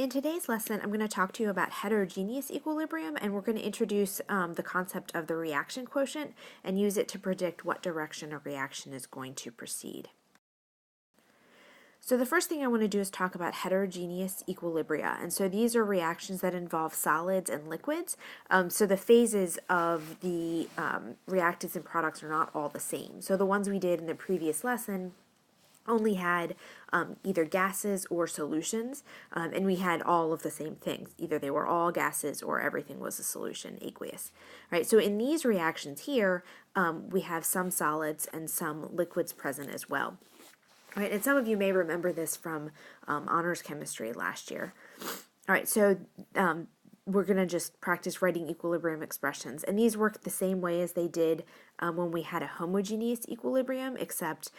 In today's lesson, I'm going to talk to you about heterogeneous equilibrium, and we're going to introduce the concept of the reaction quotient and use it to predict what direction a reaction is going to proceed. So the first thing I want to do is talk about heterogeneous equilibria. And so these are reactions that involve solids and liquids. So the phases of the reactants and products are not all the same. So the ones we did in the previous lesson only had either gases or solutions, and we had all of the same things. Either they were all gases or everything was a solution, aqueous. Right. So in these reactions here, we have some solids and some liquids present as well. Right, and some of you may remember this from honors chemistry last year. All right, so we're going to just practice writing equilibrium expressions. And these work the same way as they did when we had a homogeneous equilibrium, except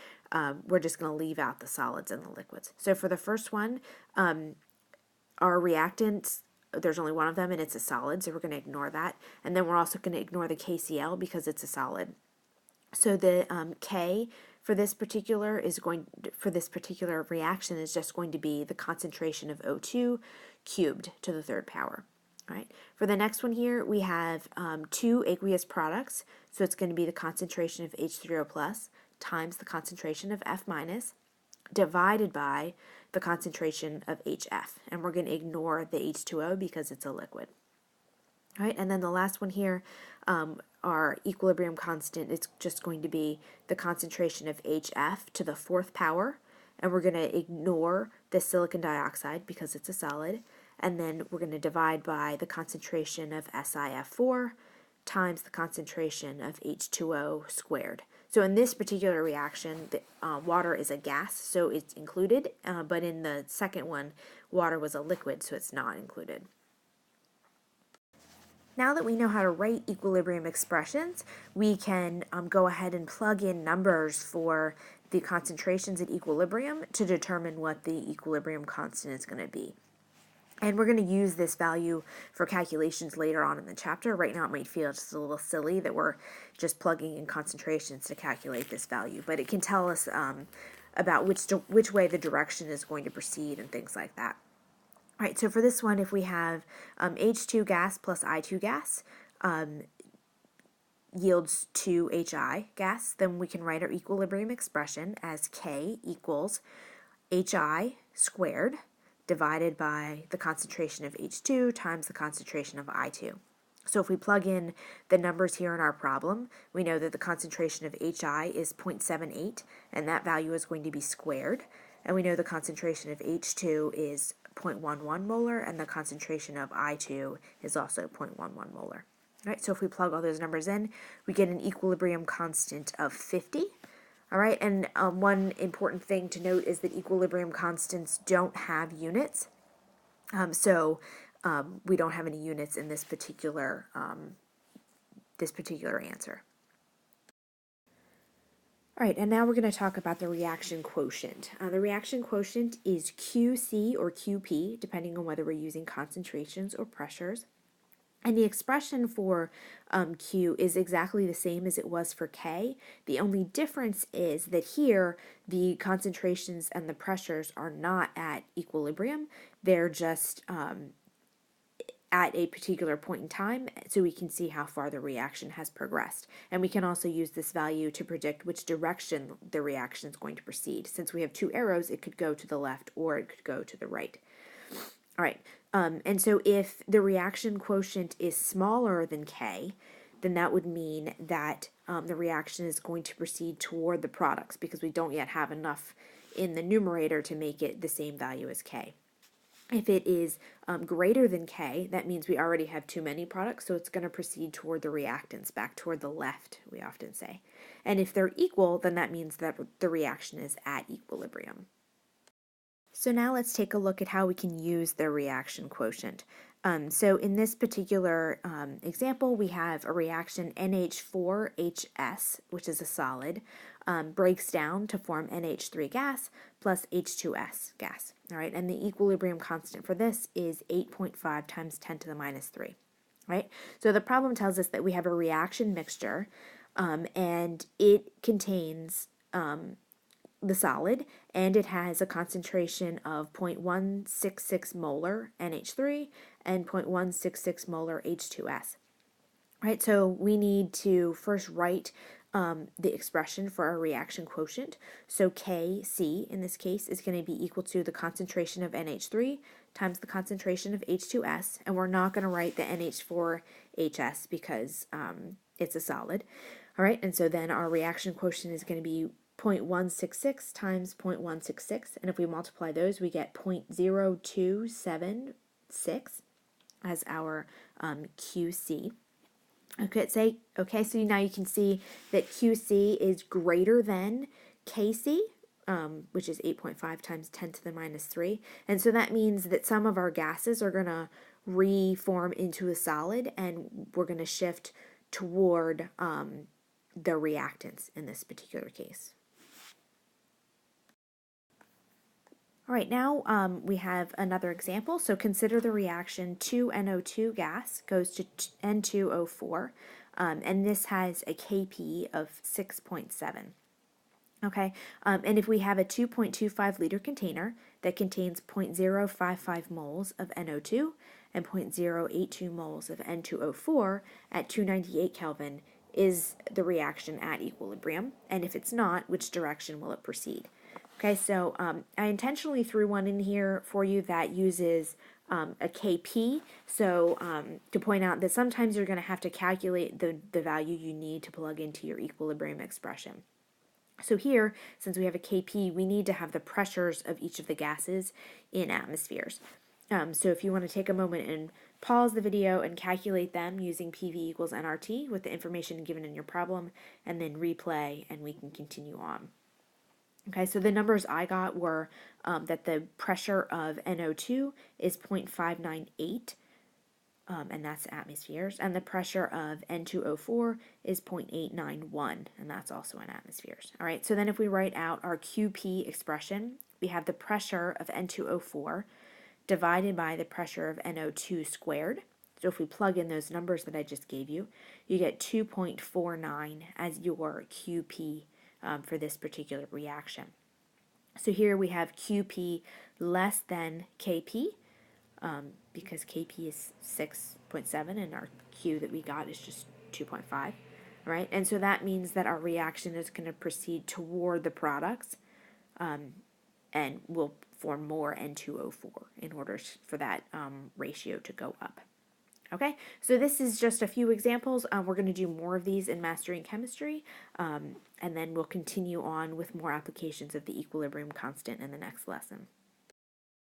we're just going to leave out the solids and the liquids. So for the first one, our reactants, there's only one of them and it's a solid, so we're going to ignore that. And then we're also going to ignore the KCl because it's a solid. So the K for this particular reaction is just going to be the concentration of O2 cubed to the third power. All right. For the next one here, we have two aqueous products, so it's going to be the concentration of H3O plus times the concentration of F minus divided by the concentration of HF, and we're going to ignore the H2O because it's a liquid. All right, and then the last one here, our equilibrium constant is just going to be the concentration of HF to the fourth power, and we're going to ignore the silicon dioxide because it's a solid, and then we're going to divide by the concentration of SiF4 times the concentration of H2O squared. So in this particular reaction, the, water is a gas, so it's included, but in the second one, water was a liquid, so it's not included. Now that we know how to write equilibrium expressions, we can go ahead and plug in numbers for the concentrations at equilibrium to determine what the equilibrium constant is going to be. And we're going to use this value for calculations later on in the chapter. Right now it might feel just a little silly that we're just plugging in concentrations to calculate this value, but it can tell us about which way the direction is going to proceed and things like that. All right, so for this one, if we have H2 gas plus I2 gas yields 2HI gas, then we can write our equilibrium expression as K equals HI squared divided by the concentration of H2 times the concentration of I2. So if we plug in the numbers here in our problem, we know that the concentration of HI is 0.78, and that value is going to be squared. And we know the concentration of H2 is 0.11 molar, and the concentration of I2 is also 0.11 molar. All right, so if we plug all those numbers in, we get an equilibrium constant of 50. All right, and one important thing to note is that equilibrium constants don't have units. So we don't have any units in this particular answer. All right, and now we're going to talk about the reaction quotient. The reaction quotient is QC or QP, depending on whether we're using concentrations or pressures. And the expression for Q is exactly the same as it was for K. The only difference is that here the concentrations and the pressures are not at equilibrium. They're just at a particular point in time, so we can see how far the reaction has progressed. And we can also use this value to predict which direction the reaction is going to proceed. Since we have two arrows, it could go to the left or it could go to the right. All right, and so if the reaction quotient is smaller than K, then that would mean that the reaction is going to proceed toward the products because we don't yet have enough in the numerator to make it the same value as K. If it is greater than K, that means we already have too many products, so it's going to proceed toward the reactants, back toward the left, we often say. And if they're equal, then that means that the reaction is at equilibrium. So now let's take a look at how we can use the reaction quotient. So in this particular example, we have a reaction NH4HS, which is a solid, breaks down to form NH3 gas plus H2S gas. All right, and the equilibrium constant for this is 8.5 times 10 to the minus 3. Right? So the problem tells us that we have a reaction mixture, and it contains the solid, and it has a concentration of 0.166 molar NH3 and 0.166 molar H2S. Right, so we need to first write the expression for our reaction quotient. So Kc in this case is going to be equal to the concentration of NH3 times the concentration of H2S, and we're not going to write the NH4HS because it's a solid. All right, and so then our reaction quotient is going to be 0.166 times 0.166, and if we multiply those, we get 0.0276 as our QC. Okay, so now you can see that QC is greater than KC, which is 8.5 times 10 to the minus 3. And so that means that some of our gases are going to reform into a solid, and we're going to shift toward the reactants in this particular case. All right, now we have another example. So consider the reaction 2NO2 gas goes to N2O4, and this has a Kp of 6.7. Okay, and if we have a 2.25 liter container that contains 0.055 moles of NO2 and 0.082 moles of N2O4 at 298 Kelvin, is the reaction at equilibrium? And if it's not, which direction will it proceed? Okay, so I intentionally threw one in here for you that uses a Kp, so to point out that sometimes you're going to have to calculate the value you need to plug into your equilibrium expression. So here, since we have a Kp, we need to have the pressures of each of the gases in atmospheres. So if you want to take a moment and pause the video and calculate them using PV equals nRT with the information given in your problem, and then replay, and we can continue on. Okay, so the numbers I got were that the pressure of NO2 is 0.598, and that's atmospheres, and the pressure of N2O4 is 0.891, and that's also in atmospheres. All right, so then if we write out our QP expression, we have the pressure of N2O4 divided by the pressure of NO2 squared. So if we plug in those numbers that I just gave you, you get 2.49 as your QP for this particular reaction. So here we have QP less than KP, because KP is 6.7 and our Q that we got is just 2.5, right? And so that means that our reaction is going to proceed toward the products, and will form more N2O4 in order for that ratio to go up. Okay, so this is just a few examples. We're going to do more of these in Mastering Chemistry, and then we'll continue on with more applications of the equilibrium constant in the next lesson.